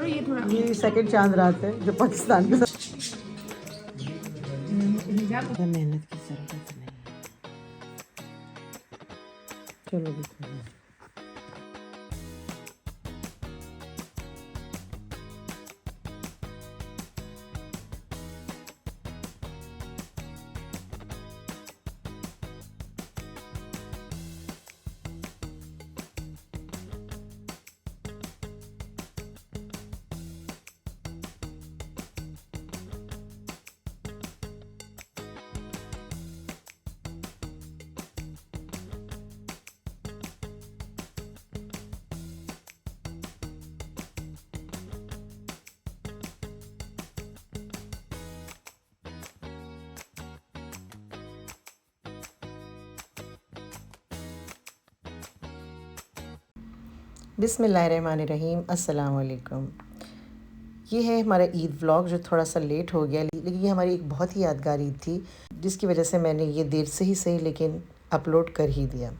ये थोड़ा ये सेकंड चांद रात है जो पाकिस्तान के साथ हिजाब मेहनत की जरूरत नहीं। चलो देखो। बिस्मिल्लाहिर्रहमानिर्रहीम, अस्सलाम वालेकुम। ये है हमारा ईद व्लॉग जो थोड़ा सा लेट हो गया, लेकिन ये हमारी एक बहुत ही यादगार ईद थी जिसकी वजह से मैंने ये देर से ही सही लेकिन अपलोड कर ही दिया।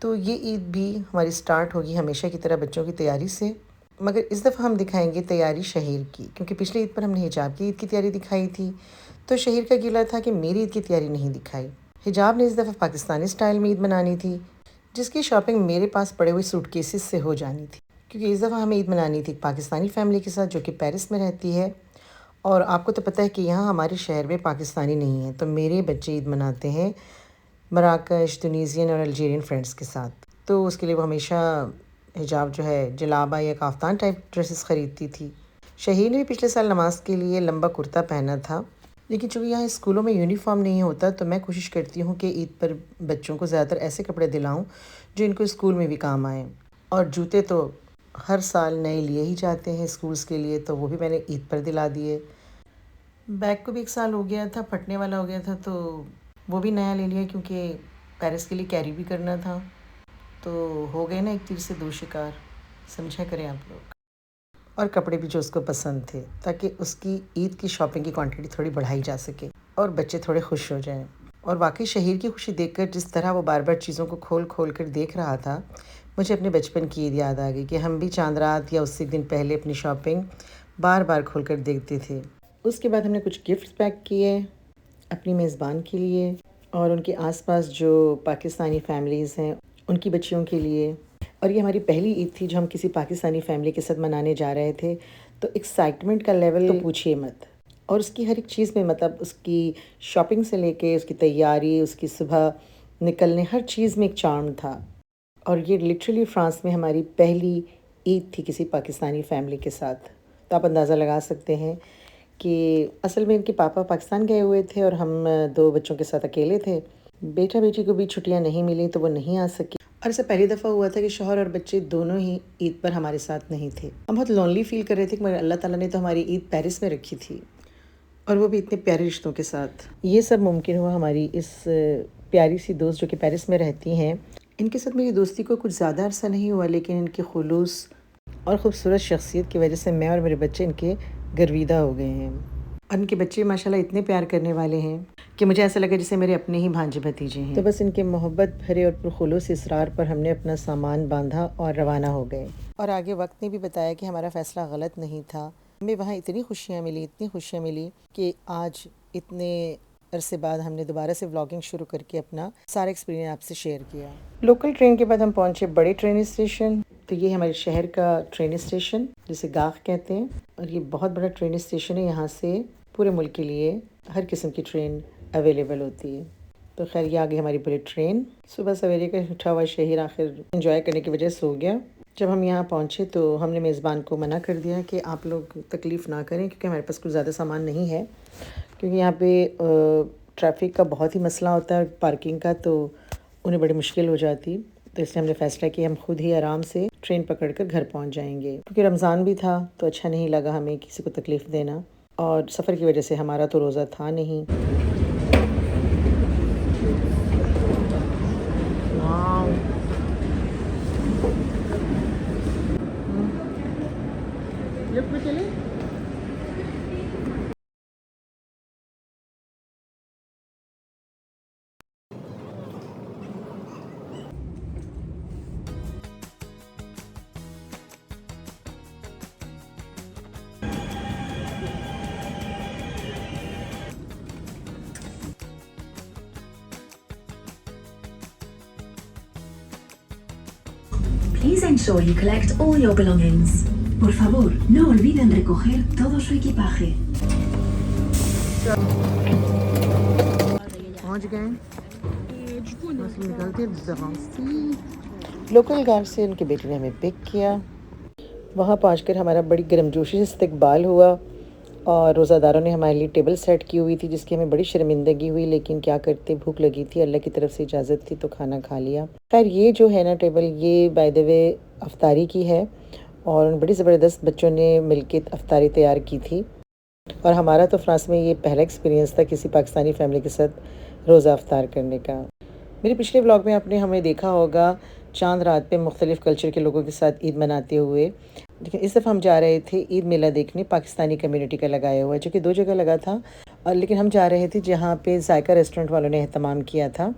तो ये ईद भी हमारी स्टार्ट होगी हमेशा की तरह बच्चों की तैयारी से, मगर इस दफ़ा हम दिखाएंगे तैयारी शहीर की, क्योंकि पिछली ईद पर हमने हिजाब की ईद की तैयारी दिखाई थी। तो शहीर का गिला था कि मेरी ईद की तैयारी नहीं दिखाई। हिजाब ने इस दफ़ा पाकिस्तानी स्टाइल में ईद मनानी थी, जिसकी शॉपिंग मेरे पास पड़े हुए सूटकेसेस से हो जानी थी, क्योंकि इस दफ़ा हमें ईद मनानी थी पाकिस्तानी फ़ैमिली के साथ जो कि पेरिस में रहती है। और आपको तो पता है कि यहाँ हमारे शहर में पाकिस्तानी नहीं है, तो मेरे बच्चे ईद मनाते हैं मराकश, तुनीसियन और अल्जीरियन फ्रेंड्स के साथ। तो उसके लिए वो हमेशा हिजाब जो है जलाबा या काफ्तान टाइप ड्रेसेस ख़रीदती थी। शहीर ने भी पिछले साल नमाज के लिए लंबा कुर्ता पहना था, लेकिन चूँकि यहाँ स्कूलों में यूनिफॉर्म नहीं होता तो मैं कोशिश करती हूँ कि ईद पर बच्चों को ज़्यादातर ऐसे कपड़े दिलाऊँ जो इनको स्कूल में भी काम आएँ। और जूते तो हर साल नए लिए ही जाते हैं स्कूल्स के लिए, तो वो भी मैंने ईद पर दिला दिए। बैग को भी 1 साल हो गया था, फटने वाला हो गया था, तो वो भी नया ले लिया क्योंकि पेरिस के लिए कैरी भी करना था। तो हो गए ना एक तीर से 2 शिकार, समझा करें आप लोग। और कपड़े भी जो उसको पसंद थे, ताकि उसकी ईद की शॉपिंग की क्वांटिटी थोड़ी बढ़ाई जा सके और बच्चे थोड़े खुश हो जाएं। और वाकई शहीर की खुशी देखकर जिस तरह वो बार बार चीज़ों को खोल खोल कर देख रहा था, मुझे अपने बचपन की ईद याद आ गई कि हम भी चांद रात या उससे एक दिन पहले अपनी शॉपिंग बार बार खोल कर देखते थे। उसके बाद हमने कुछ गिफ्ट्स पैक किए अपनी मेज़बान के लिए और उनके आसपास जो पाकिस्तानी फ़ैमिलीज़ हैं उनकी बच्चियों के लिए। और ये हमारी पहली ईद थी जो हम किसी पाकिस्तानी फ़ैमिली के साथ मनाने जा रहे थे, तो एक्साइटमेंट का लेवल तो पूछिए मत। और उसकी हर एक चीज़ में, मतलब उसकी शॉपिंग से लेके उसकी तैयारी, उसकी सुबह निकलने, हर चीज़ में एक चार्म था। और ये लिटरली फ़्रांस में हमारी पहली ईद थी किसी पाकिस्तानी फ़ैमिली के साथ। तो आप अंदाज़ा लगा सकते हैं कि असल में इनके पापा पाकिस्तान गए हुए थे और हम 2 बच्चों के साथ अकेले थे। बेटा बेटी को भी छुट्टियां नहीं मिली तो वो नहीं आ सकी। और इससे पहली दफ़ा हुआ था कि शौहर और बच्चे दोनों ही ईद पर हमारे साथ नहीं थे। हम बहुत लोनली फ़ील कर रहे थे, मगर अल्लाह ताला ने तो हमारी ईद पेरिस में रखी थी, और वो भी इतने प्यारे रिश्तों के साथ। ये सब मुमकिन हुआ हमारी इस प्यारी सी दोस्त जो कि पेरिस में रहती हैं। इनके साथ मेरी दोस्ती को कुछ ज़्यादा अरसा नहीं हुआ, लेकिन इनके खुलूस और ख़ूबसूरत शख्सियत की वजह से मैं और मेरे बच्चे इनके गर्विदा हो गए हैं। और इनके बच्चे माशाल्लाह इतने प्यार करने वाले हैं कि मुझे ऐसा लगा जैसे मेरे अपने ही भांजे भतीजे हैं। तो बस इनके मोहब्बत भरे और पुरखुलूस इसरार पर हमने अपना सामान बांधा और रवाना हो गए। और आगे वक्त ने भी बताया कि हमारा फ़ैसला गलत नहीं था। हमें वहाँ इतनी खुशियाँ मिली कि आज इतने अरसे बाद हमने दोबारा से व्लॉगिंग शुरू करके अपना सारा एक्सपीरियंस आपसे शेयर किया। लोकल ट्रेन के बाद हम पहुँचे बड़े ट्रेन स्टेशन। तो ये हमारे शहर का ट्रेन स्टेशन जिसे गाख कहते हैं, और ये बहुत बड़ा ट्रेन स्टेशन है। यहाँ से पूरे मुल्क के लिए हर किस्म की ट्रेन अवेलेबल होती है। तो खैर ये आ गई हमारी बुलेट ट्रेन। सुबह सवेरे का उठा हुआ शहर आखिर एंजॉय करने की वजह सो गया। जब हम यहाँ पहुँचे तो हमने मेज़बान को मना कर दिया कि आप लोग तकलीफ़ ना करें, क्योंकि हमारे पास कुछ ज़्यादा सामान नहीं है, क्योंकि यहाँ पे ट्रैफिक का बहुत ही मसला होता है, पार्किंग का, तो उन्हें बड़ी मुश्किल हो जाती। तो इसलिए हमने फ़ैसला किया हम खुद ही आराम से ट्रेन पकड़कर घर पहुँच जाएंगे, क्योंकि रमज़ान भी था तो अच्छा नहीं लगा हमें किसी को तकलीफ़ देना, और सफ़र की वजह से हमारा तो रोज़ा था नहीं। ensure you collect all your belongings. Por favor, no olviden recoger todo su equipaje. पहुँच गए। बस निकलते लोकल गार्ड से उनके बेटे ने हमें पिक किया। वहाँ पहुँचकर हमारा बड़ी गर्मजोशी से इस्तकबाल हुआ और रोज़ादारों ने हमारे लिए टेबल सेट की हुई थी, जिसकी हमें बड़ी शर्मिंदगी हुई, लेकिन क्या करते, भूख लगी थी, अल्लाह की तरफ से इजाज़त थी तो खाना खा लिया। खैर ये जो है ना टेबल, ये बाय द वे अफ्तारी की है और बड़ी ज़बरदस्त बच्चों ने मिलकर अफ्तारी तैयार की थी। और हमारा तो फ्रांस में ये पहला एक्सपीरियंस था किसी पाकिस्तानी फ़ैमिली के साथ रोज़ा अफ्तार करने का। मेरे पिछले व्लॉग में आपने हमें देखा होगा चांद रात पे मुख्तलिफ़ कल्चर के लोगों के साथ ईद मनाते हुए, लेकिन इस दफ़ा हम जा रहे थे ईद मेला देखने, पाकिस्तानी कम्युनिटी का लगाया हुआ, जो कि 2 जगह लगा था, और लेकिन हम जा रहे थे जहाँ पे जायका रेस्टोरेंट वालों ने एहतमाम किया था।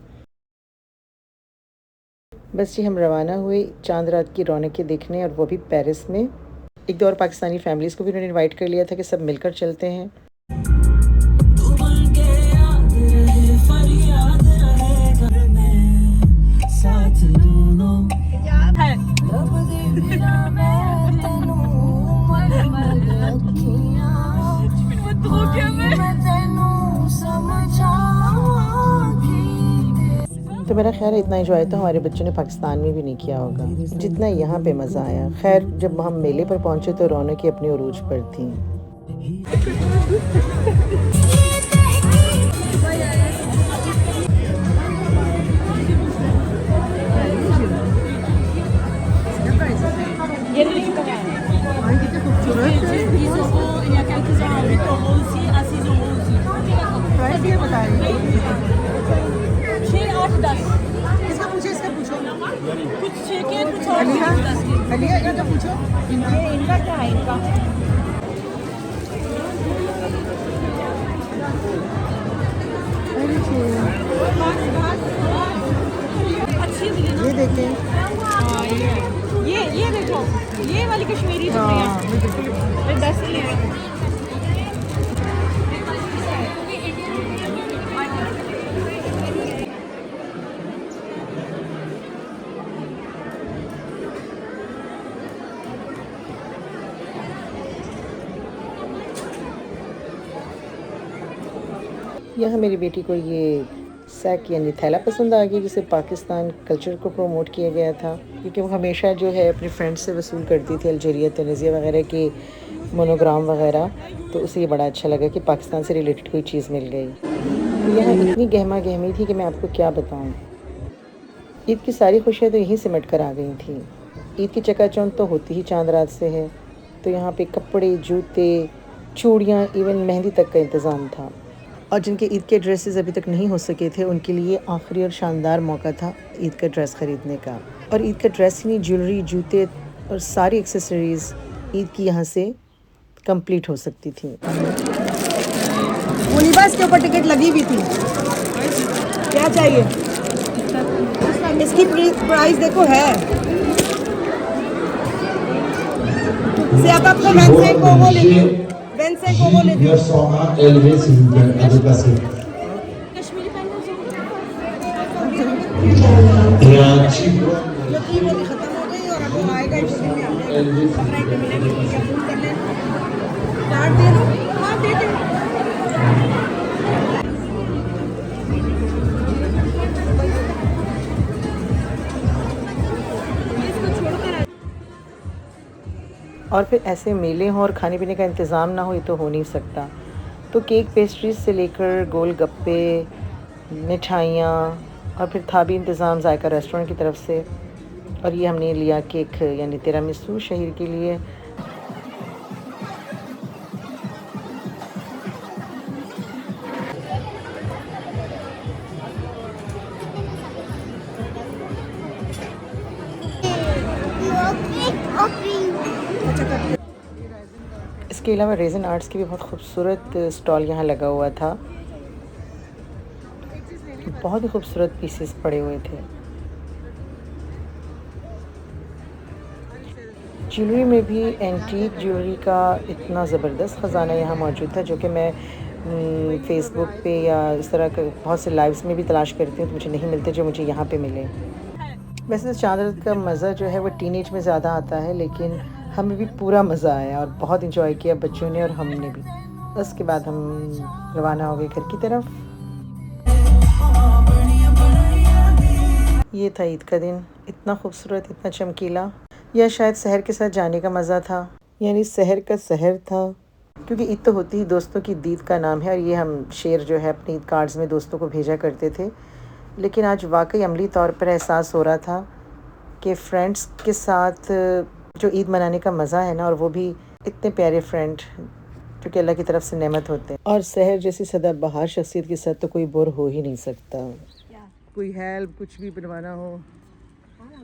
बस जी हम रवाना हुए चांद रात की रौनकें देखने, और वो भी पेरिस में। एक दो और पाकिस्तानी फैमिलीज़ को भी उन्होंने इन्वाइट कर लिया था कि सब मिलकर चलते हैं। तो मेरा ख्याल है इतना एंजॉय तो हमारे बच्चों ने पाकिस्तान में भी नहीं किया होगा जितना यहाँ पे मज़ा आया। खैर जब हम मेले पर पहुँचे तो रौनकें अपनी उरूज पर थी। इनका क्या है इनका? ये देखें, ये देखो, ये वाली कश्मीरी चुन्नी 10 ही है। यहाँ मेरी बेटी को ये सैक यानी थैला पसंद आ गया, जिसे पाकिस्तान कल्चर को प्रमोट किया गया था, क्योंकि वो हमेशा जो है अपने फ्रेंड्स से वसूल करती थी अल्जीरिया, तुनीसिया वगैरह के मोनोग्राम वगैरह। तो उसे ये बड़ा अच्छा लगा कि पाकिस्तान से रिलेटेड कोई चीज़ मिल गई। तो यहाँ इतनी गहमा गहमी थी कि मैं आपको क्या बताऊँ। ईद की सारी खुशियाँ तो यहीं सिमट कर आ गई थी। ईद की चकाचौंध तो होती ही चांद रात से है, तो यहाँ पे कपड़े, जूते, चूड़ियाँ, इवन मेहंदी तक का इंतज़ाम था। और जिनके ईद के ड्रेसेस अभी तक नहीं हो सके थे, उनके लिए आखिरी और शानदार मौका था ईद का ड्रेस ख़रीदने का। और ईद का ड्रेस ही नहीं, ज्वेलरी, जूते और सारी एक्सेसरीज़ ईद की यहाँ से कंप्लीट हो सकती थी। वो लिबास के ऊपर टिकट लगी हुई थी। क्या चाहिए? इसकी प्राइस देखो है। से आप आपको वेंसेंट को वो ले लो। वेंसेंट को वो ले लो। कश्मीरी पहनना चाहिए। खत्म हो गई और अब वो आएगा इसी में हमने मिलेंगे। कार्ड दे दो। हाँ दे दो। और फिर ऐसे मेले हों और खाने पीने का इंतज़ाम ना हो, ये तो हो नहीं सकता। तो केक, पेस्ट्रीज से लेकर गोलगप्पे, मिठाइयाँ, और फिर था भी इंतज़ाम जायका रेस्टोरेंट की तरफ से। और ये हमने लिया केक यानी तिरामिसू शहीर के लिए। इसके अलावा रेज़न आर्ट्स की भी बहुत खूबसूरत स्टॉल यहाँ लगा हुआ था। बहुत ही खूबसूरत पीसेस पड़े हुए थे। ज्वेलरी में भी एंटीक ज्वेलरी का इतना ज़बरदस्त ख़जाना यहाँ मौजूद था, जो कि मैं फ़ेसबुक पे या इस तरह के बहुत से लाइव्स में भी तलाश करती हूँ, तो मुझे नहीं मिलते जो मुझे यहाँ पे मिले। वैसे तो चांद रात का मज़ा जो है वो टीनेज में ज़्यादा आता है, लेकिन हमें भी पूरा मज़ा आया और बहुत इंजॉय किया बच्चों ने और हमने भी। उसके बाद हम रवाना हो गए घर की तरफ। ये था ईद का दिन, इतना खूबसूरत, इतना चमकीला। या शायद शहर के साथ जाने का मज़ा था, यानी शहर का शहर था, क्योंकि ईद तो होती ही दोस्तों की दीद का नाम है और ये हम शेर जो है अपनी ईद कार्ड्स में दोस्तों को भेजा करते थे। लेकिन आज वाकई अमली तौर पर एहसास हो रहा था कि फ्रेंड्स के साथ जो ईद मनाने का मज़ा है ना, और वो भी इतने प्यारे फ्रेंड जो कि अल्लाह की तरफ से नेमत होते हैं। और शहर जैसी सदाबहार शख्सियत के साथ तो कोई बोर हो ही नहीं सकता। कोई हेल्प कुछ भी बनवाना हो,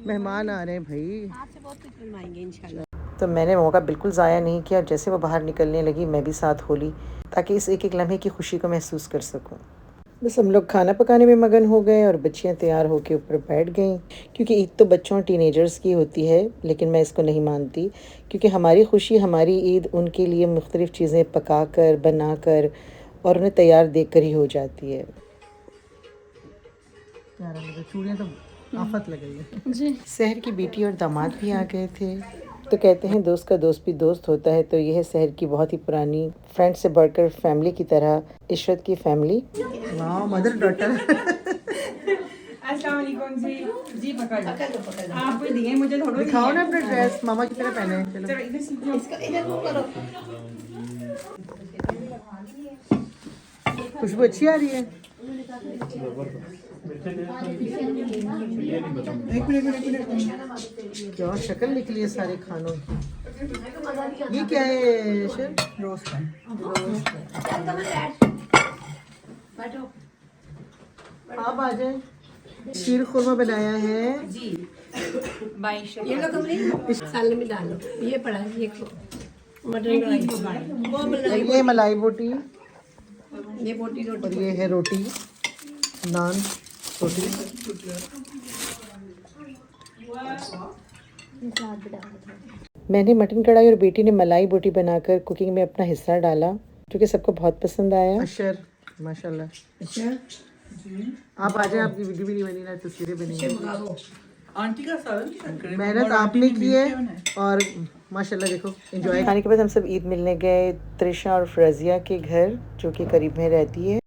मेहमान आ रहे हैं भाई, आपसे बहुत कुछ बनवाएंगे इंशाल्लाह। तो मैंने मौका बिल्कुल ज़ाया नहीं किया। जैसे वो बाहर निकलने लगी मैं भी साथ हो ली, ताकि इस एक एक लम्हे की खुशी को महसूस कर सकूं। बस हम लोग खाना पकाने में मगन हो गए और बच्चियां तैयार होकर ऊपर बैठ गईं, क्योंकि ईद तो बच्चों और टीनेजर्स की होती है। लेकिन मैं इसको नहीं मानती, क्योंकि हमारी खुशी, हमारी ईद उनके लिए मुख्तलिफ़ चीज़ें पका कर, बना कर और उन्हें तैयार देख कर ही हो जाती है। चूड़ियाँ तो आफत लग रही है जी। शहर की बेटी और दामाद भी आ गए थे। तो कहते हैं दोस्त का दोस्त भी दोस्त होता है, तो यह शहर की बहुत ही पुरानी फ्रेंड से बढ़कर फैमिली की तरह इशरत की फैमिली। वाह, मदर डॉटर। अस्सलाम वालेकुम जी। जी पकड़ लो। आप दिए मुझे थोड़ा दिखाओ ना अपना ड्रेस, मामा की तरह पहने हैं। चलो इधर से इसका इधर को करो। खुशबू अच्छी आ रही है। क्या शक्ल निकली है सारे खानों की। ये क्या है शेर? रोस्ट है। आप आ जाए। शीर खुरमा बनाया है जी। ये लो कमरे सालन में डालो। ये पड़ा है, ये मटन, ये मलाई बोटी, ये बोटी रोटी, और ये है रोटी, नान रोटी। मैंने मटन कढ़ाई और बेटी ने मलाई बोटी बनाकर कुकिंग में अपना हिस्सा डाला, जो कि सबको बहुत पसंद आया। अशर माशाल्लाह। अच्छा आप आ जाए, आपकी वीडियो भी नहीं बनी ना, तस्वीरें बनी। आंटी का सालन मेहनत आपने की है और माशाल्लाह देखो एंजॉय। खाने के बाद हम सब ईद मिलने गए त्रिशा और फ्रजिया के घर, जो कि करीब में रहती है,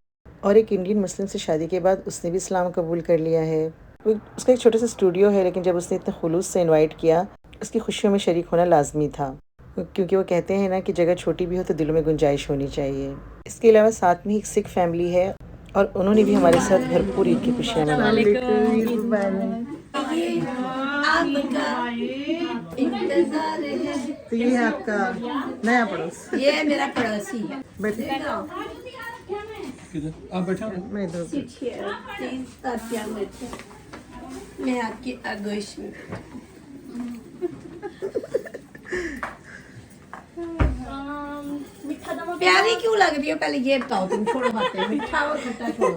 और एक इंडियन मुस्लिम से शादी के बाद उसने भी इस्लाम कबूल कर लिया है। उसका एक छोटा सा स्टूडियो है, लेकिन जब उसने इतने खुलूस से इनवाइट किया, उसकी खुशियों में शरीक होना लाजमी था, क्योंकि वो कहते हैं ना कि जगह छोटी भी हो तो दिलों में गुंजाइश होनी चाहिए। इसके अलावा साथ में एक सिख फैमिली है और उन्होंने भी हमारे साथ भरपूर ईद की खुशियाँ मनाई। तो ये है आपका नया पड़ोस। ये मेरा पड़ोसी है। आप बैठा मैं इधर मैं आपकी आगोश में। प्यारी क्यों लग रही हो? पहले ये बताओ, तुम छोड़ो बातें, मीठा और खट्टा छोड़ो।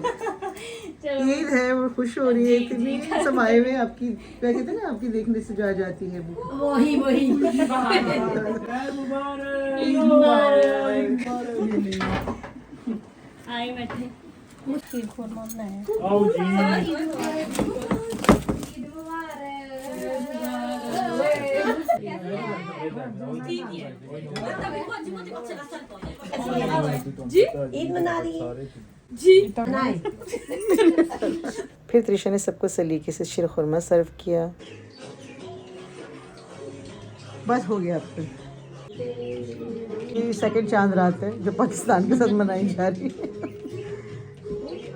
ईद है, वो खुश हो रही है इतनी, सब आए हुए आपकी, क्या कहते हैं ना, आपकी देखने से जो आ जाती है वो। वही आए बैठे मुश्किल खुरमा बनाया। जी ईद मना रही है जी। फिर त्रिशा ने सबको सलीके से शीर खुरमा सर्व किया। बस हो गया अब तक। ये सेकंड चांद रात है जो पाकिस्तान के साथ मनाई जा रही है।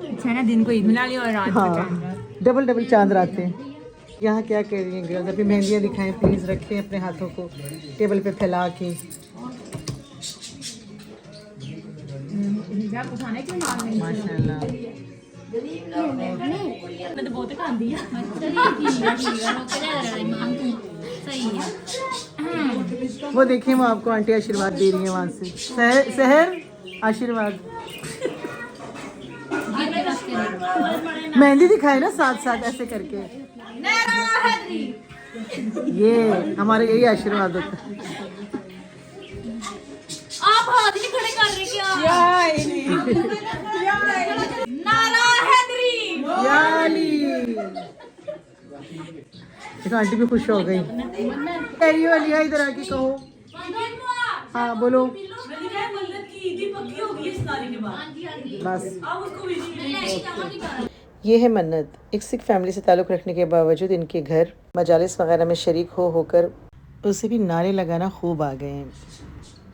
अच्छा ना, दिन को ईद मना लिया और रात को चांद रात। डबल चांद रातें। यहाँ क्या कह रही हैं गर्ल्स? अपनी मेहंदियाँ दिखाएं प्लीज़, रखें अपने हाथों को टेबल पे फैला के। माशाल्लाह। मैं तो बहुत खाती है। सही है। वो देखिए, वो आपको आंटी आशीर्वाद दे रही है वहाँ से। सहर आशीर्वाद। मेहंदी दिखाए ना साथ साथ ऐसे करके। ये हमारे यही आशीर्वाद होता है। आप हाथ नहीं खड़े कर रहे क्या? नारा हैदरी। देखो आंटी भी खुश हो गई। कह रही हो अलिया इधर आके कहो। हाँ बोलो। बस ये है मन्नत। एक सिख फैमिली से ताल्लुक़ रखने के बावजूद इनके घर मजालिस वगैरह में शरीक होकर उसे भी नारे लगाना खूब आ गए हैं।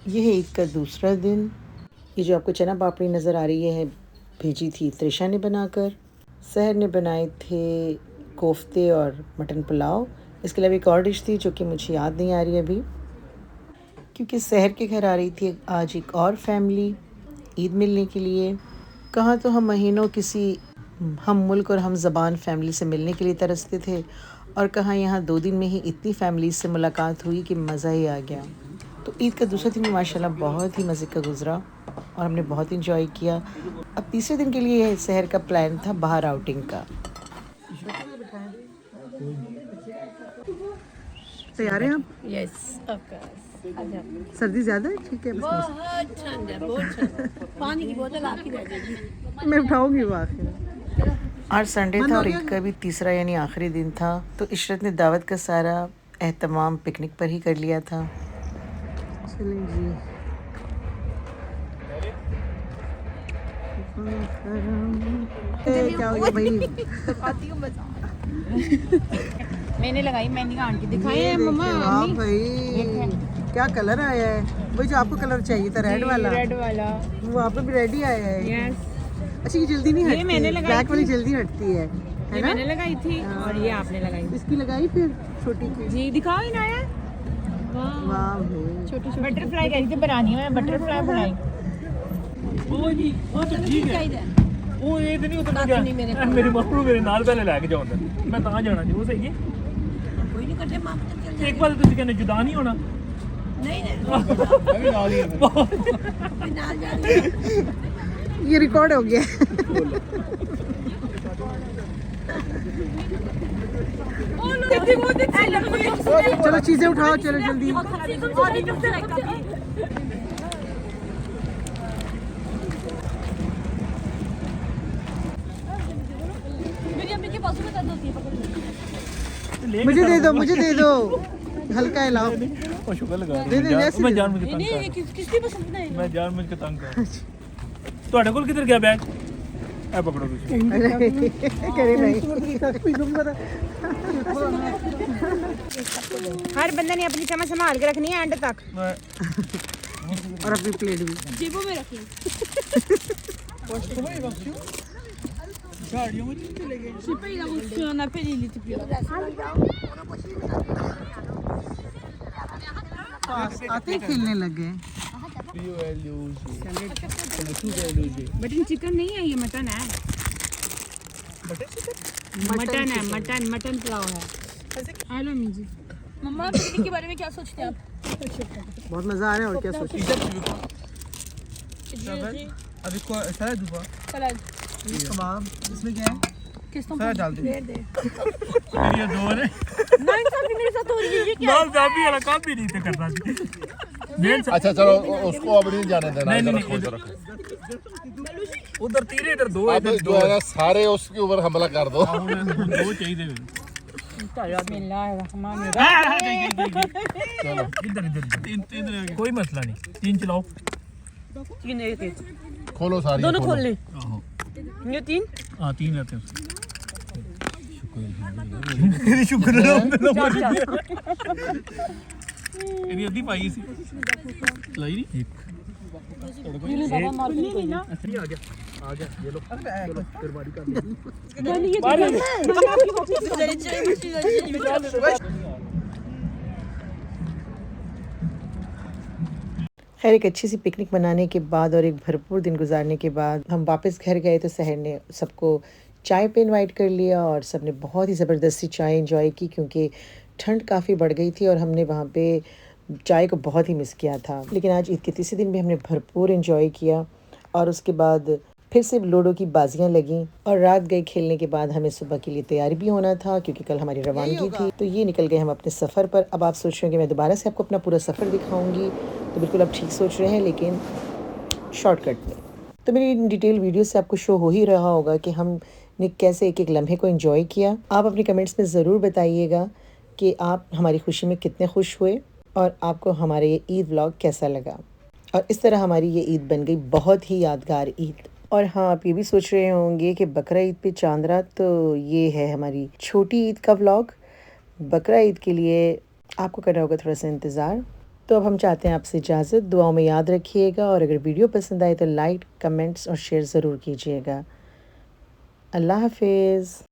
यह है ईद का दूसरा दिन। ये जो आपको चना पापड़ी नज़र आ रही है भेजी थी त्रिशा ने बनाकर। सहर ने बनाए थे कोफ्ते और मटन पुलाव। इसके अलावा एक और डिश थी जो कि मुझे याद नहीं आ रही अभी, क्योंकि सहर के घर आ रही थी आज एक और फैमिली ईद मिलने के लिए। कहाँ तो हम महीनों किसी हम मुल्क और हम ज़बान फैमिली से मिलने के लिए तरसते थे, और कहाँ यहाँ 2 दिन में ही इतनी फैमिली से मुलाकात हुई कि मज़ा ही आ गया। तो ईद का दूसरा दिन माशाल्लाह बहुत ही मज़े का गुज़रा और हमने बहुत इंजॉय किया। अब तीसरे दिन के लिए शहर का प्लान था बाहर आउटिंग का। तैयार हैं आप? Yes of course. सर्दी ज़्यादा है? ठीक है, बहुत ठंड है, बहुत ठंड। पानी की बोतल आपकी रह जाएगी। मैं उठाऊंगी वो आखिर। आज संडे था और ईद का भी तीसरा यानी आखिरी दिन था, तो इशरत ने दावत का सारा एहतमाम पिकनिक पर ही कर लिया था। चलें जी। क्या हो गया भाई? मैंने लगाई, मैंने कहा आंटी दिखाई है मम्मा। हाँ भाई क्या कलर आया है? वही जो आपको कलर चाहिए था, रेड वाला। रेड वाला वो आप पे भी रेड ही आया है। यस। अच्छा ये जल्दी नहीं हटती, मैंने लगाई ब्लैक वाली थी। जल्दी हटती है ये ना? मैंने लगाई थी और ये आपने लगाई। इसकी लगाई फिर छोटी की। जी दिखाओ ही ना यार। वाह भाई छोटी छोटी बटरफ्लाई कह रही थी बनानी है, मैं बटरफ्लाई बनाई। ਉਹ ਜੀ ਉਹ ਤਾਂ ਠੀਕ ਹੈ ਉਹ ਇਹ ਤੇ ਨਹੀਂ ਉਤਰ ਗਿਆ ਮੇਰੇ ਮਾਪੂ ਨੂੰ ਮੇਰੇ ਨਾਲ ਪਹਿਲੇ ਲੈ ਕੇ ਜਾਉਂਦਾ ਮੈਂ ਤਾਂ ਜਾਣਾ ਜੀ ਉਹ ਸਹੀ ਹੈ कोई नहीं करते मामा तक चल ਇੱਕ ਵਾਰ ਤੁਸੀਂ ਕਹਿੰਦੇ ਜੁਦਾ ਨਹੀਂ ਹੋਣਾ नहीं नहीं ਮੈਂ ਵੀ ਨਾਲ ਹੀ कोई नाल जा रही है। ये रिकॉर्ड हो गया। चलो चीजें उठाओ, चलो जल्दी। मुझे दे दो, मुझे दे दो। हल्का हिलाओ। ਉਹ ਸ਼ੁਗਰ ਲਗਾ दे दे वैसे ਮੈਂ दे ਜਾਣ दो। ਮੁਝ ਕੇ ਤੰਗ नहीं ये किसकी पसंद नहीं ਮੈਂ ਜਾਣ ਮੁਝ ਕੇ ਤੰਗ ਕਰ ਤੁਹਾਡੇ ਕੋਲ ਕਿੱਧਰ ਗਿਆ ਬੈਗ ਇਹ ਪਕੜੋ ਤੁਸੀਂ करे नहीं। हर बंदे ने अपनी चम्मच संभाल के रखनी है एंड तक। और अपनी प्लेट भी। जेबों में रखी गाड़ियों में चले गए सिपाही ना उसको ना पे ली थी आते ही खेलने लगे। मटन चिकन नहीं है, ये मटन है। मटन है, मटन मटन पुलाव है। हेलो मीजी। मम्मा पिकनिक के बारे में क्या सोचते हैं आप? बहुत मजा आ रहा है और क्या सोचें। अभी को सारा दुबा सलाद कबाब इसमें क्या है किस तुम सारा डाल दे दे ये दो है ना इंसान भी मेरे साथ हो लीजिए क्या नाल जाबी वाला काम भी नहीं थे करना जी अच्छा चलो उसको अब नहीं जाने देना नहीं, इधर नहीं, रखो, इधर इधर रखो। उधर तीन इधर दो अब जो है ना सारे उसके ऊपर हमला कर दो दो चाहिए चलो इधर इधर तीन कोई मसला नहीं तीन चलाओ तीन एक खोलो सारी दोनों खोल ले आहो ये तीन हाँ तीन रहते हैं शुक्र ਇਹਦੀ ਅੱਧੀ ਪਾਈ ਸੀ ਲਾਈ ਨਹੀਂ आ गया ये लो चलो फिर बारी कर खैर एक अच्छी सी पिकनिक मनाने के बाद और एक भरपूर दिन गुजारने के बाद हम वापस घर गए तो सहर ने सबको चाय पे इनवाइट कर लिया और सब ने बहुत ही ज़बरदस्ती चाय एंजॉय की, क्योंकि ठंड काफ़ी बढ़ गई थी और हमने वहाँ पे चाय को बहुत ही मिस किया था। लेकिन आज ईद के तीसरे दिन भी हमने भरपूर एंजॉय किया और उसके बाद फिर से लूडो की बाजियां लगीं और रात गए खेलने के बाद हमें सुबह के लिए तैयार भी होना था, क्योंकि कल हमारी रवानगी थी। तो ये निकल गए हम अपने सफ़र पर। अब आप सोच रहे हैं कि मैं दोबारा से आपको अपना पूरा सफ़र दिखाऊंगी, तो बिल्कुल आप ठीक सोच रहे हैं, लेकिन शॉर्टकट में। तो मेरी डिटेल वीडियो से आपको शो हो ही रहा होगा कि हमने कैसे एक एक लम्हे को एंजॉय किया। आप अपने कमेंट्स में ज़रूर बताइएगा कि आप हमारी खुशी में कितने खुश हुए और आपको हमारा ये ईद व्लॉग कैसा लगा। और इस तरह हमारी ये ईद बन गई बहुत ही यादगार ईद। और हाँ, आप ये भी सोच रहे होंगे कि बकरा ईद पे चांद रात, तो ये है हमारी छोटी ईद का व्लॉग। बकरा ईद के लिए आपको करना होगा थोड़ा सा इंतज़ार। तो अब हम चाहते हैं आपसे इजाज़त। दुआओं में याद रखिएगा और अगर वीडियो पसंद आए तो लाइक, कमेंट्स और शेयर ज़रूर कीजिएगा। अल्लाह हाफिज़।